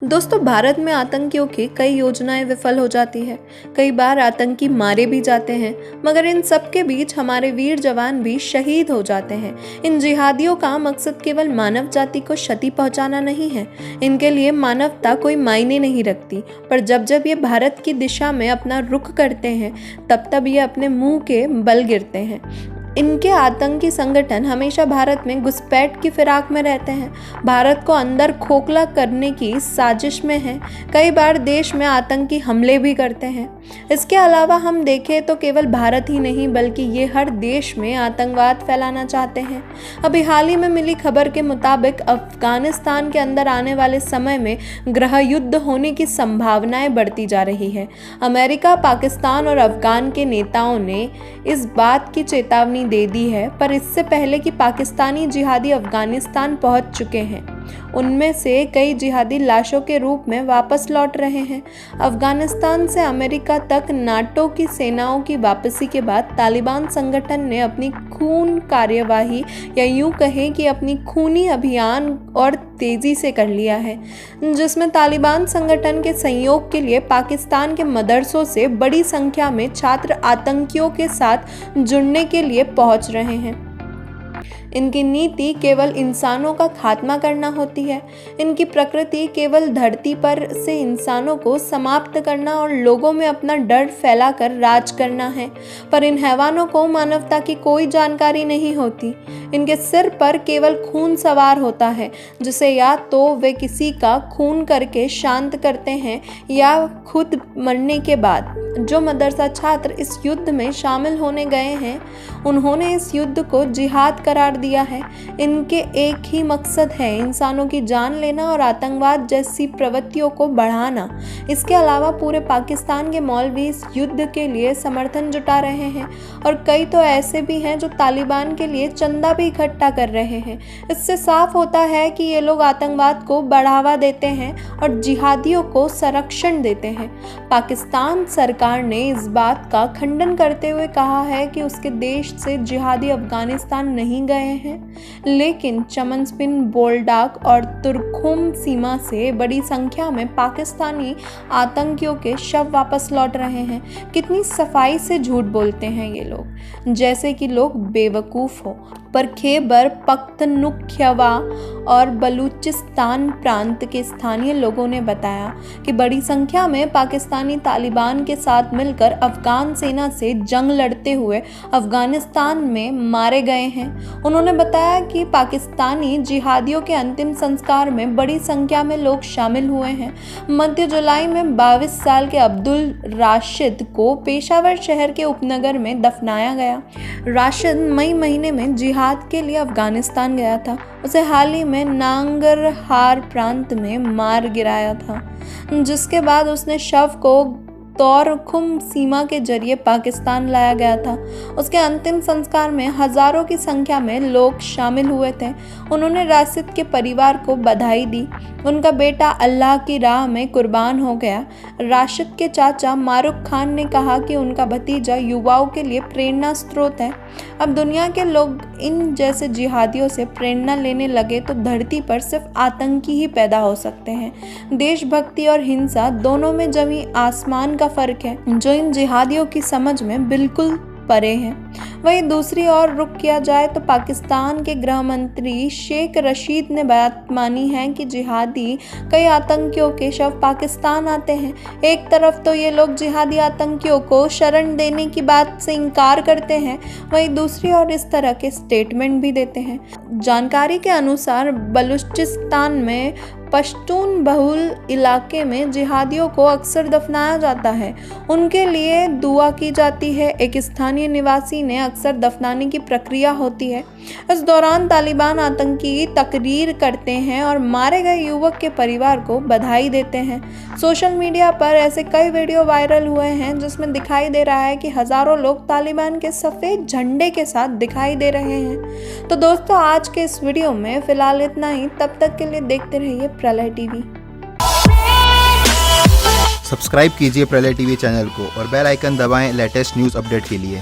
दोस्तों, भारत में आतंकियों की कई योजनाएं विफल हो जाती है। कई बार आतंकी मारे भी जाते हैं, मगर इन सब के बीच हमारे वीर जवान भी शहीद हो जाते हैं। इन जिहादियों का मकसद केवल मानव जाति को क्षति पहुंचाना नहीं है। इनके लिए मानवता कोई मायने नहीं रखती। पर जब जब ये भारत की दिशा में अपना रुख करते हैं, तब तब ये अपने मुंह के बल गिरते हैं। इनके आतंकी संगठन हमेशा भारत में घुसपैठ की फिराक में रहते हैं, भारत को अंदर खोखला करने की साजिश में हैं। कई बार देश में आतंकी हमले भी करते हैं। इसके अलावा हम देखें तो केवल भारत ही नहीं, बल्कि ये हर देश में आतंकवाद फैलाना चाहते हैं। अभी हाल ही में मिली खबर के मुताबिक अफगानिस्तान के अंदर आने वाले समय में गृह युद्ध होने की संभावनाएं बढ़ती जा रही है। अमेरिका, पाकिस्तान और अफगान के नेताओं ने इस बात की चेतावनी दे दी है, पर इससे पहले कि पाकिस्तानी जिहादी अफगानिस्तान पहुंच चुके हैं। उनमें से कई जिहादी लाशों के रूप में वापस लौट रहे हैं। अफगानिस्तान से अमेरिका तक नाटो की सेनाओं की वापसी के बाद तालिबान संगठन ने अपनी खून कार्यवाही, या यूं कहें कि अपनी खूनी अभियान और तेजी से कर लिया है, जिसमें तालिबान संगठन के सहयोग के लिए पाकिस्तान के मदरसों से बड़ी संख्या में छात्र आतंकियों के साथ जुड़ने के लिए पहुंच रहे हैं। इनकी नीति केवल इंसानों का खात्मा करना होती है। इनकी प्रकृति केवल धरती पर से इंसानों को समाप्त करना और लोगों में अपना डर फैलाकर राज करना है। पर इन हैवानों को मानवता की कोई जानकारी नहीं होती। इनके सिर पर केवल खून सवार होता है, जिसे या तो वे किसी का खून करके शांत करते हैं, या खुद मरने के बाद। जो मदरसा छात्र इस युद्ध में शामिल होने गए हैं, उन्होंने इस युद्ध को जिहाद करार दिया है। इनके एक ही मकसद है, इंसानों की जान लेना और आतंकवाद जैसी प्रवृत्तियों को बढ़ाना। इसके अलावा पूरे पाकिस्तान के मौलवी इस युद्ध के लिए समर्थन जुटा रहे हैं, और कई तो ऐसे भी हैं जो तालिबान के लिए चंदा भी इकट्ठा कर रहे हैं। इससे साफ होता है कि ये लोग आतंकवाद को बढ़ावा देते हैं और जिहादियों को संरक्षण देते हैं। पाकिस्तान सरकार ने इस बात का खंडन करते हुए कहा है कि उसके देश से जिहादी अफगानिस्तान नहीं गए हैं, लेकिन चमनस्पिन, बोल्डाक और तुर्खुम सीमा से बड़ी संख्या में पाकिस्तानी आतंकियों के शव वापस लौट रहे हैं। कितनी सफाई से झूठ बोलते हैं ये लोग, जैसे कि लोग बेवकूफ़ हो। पर खैबर पख्तूनख्वा और बलूचिस्तान प्रांत के स्थानीय लोगों ने बताया कि बड़ी संख्या में पाकिस्तानी तालिबान के साथ मिलकर अफगान सेना से जंग लड़ते हुए अफगानिस्तान में मारे गए हैं। उन्होंने बताया कि पाकिस्तानी जिहादियों के अंतिम संस्कार में बड़ी संख्या में लोग शामिल हुए हैं। मध्य जुलाई में 22 साल के अब्दुल राशिद को पेशावर शहर के उपनगर में दफनाया गया। राशिद मई महीने में जिहाद के लिए अफगानिस्तान गया था। उसे हाल ही में नांगरहार प्रांत में मार गिराया था, जिसके बाद उसने शव को तोरखुम सीमा के जरिए पाकिस्तान लाया गया था। उसके अंतिम संस्कार में हजारों की संख्या में लोग शामिल हुए थे। उन्होंने राशिद के परिवार को बधाई दी। उनका बेटा अल्लाह की राह में कुर्बान हो गया। राशिद के चाचा मारूक खान ने कहा कि उनका भतीजा युवाओं के लिए प्रेरणा स्रोत है। अब दुनिया के लोग इन जैसे जिहादियों से प्रेरणा लेने लगे तो धरती पर सिर्फ आतंकी ही पैदा हो सकते हैं। देशभक्ति और हिंसा दोनों में जमी आसमान का फर्क है, जो इन जिहादियों की समझ में बिल्कुल परे हैं। वहीं दूसरी ओर रुख किया जाए तो पाकिस्तान के गृह मंत्री शेख रशीद ने बात मानी है कि जिहादी कई आतंकियों के शव पाकिस्तान आते हैं। एक तरफ तो ये लोग जिहादी आतंकियों को शरण देने की बात से इनकार करते हैं, वहीं दूसरी ओर इस तरह के स्टेटमेंट भी देते हैं। जानकारी के अनुसार बलूचिस्तान में पश्तून बहुल इलाके में जिहादियों को अक्सर दफनाया जाता है, उनके लिए दुआ की जाती है। एक स्थानीय निवासी ने अक्सर दफनाने की प्रक्रिया होती है। इस दौरान तालिबान आतंकी तकरीर करते हैं और मारे गए युवक के परिवार को बधाई देते हैं। सोशल मीडिया पर ऐसे कई वीडियो वायरल हुए हैं, जिसमें दिखाई दे रहा है कि हजारों लोग तालिबान के सफ़ेद झंडे के साथ दिखाई दे रहे हैं। तो दोस्तों, आज के इस वीडियो में फिलहाल इतना ही। तब तक के लिए देखते रहिए प्रलय टीवी। सब्सक्राइब कीजिए प्रलय टीवी चैनल को और बेल आइकन दबाएं लेटेस्ट न्यूज़ अपडेट के लिए।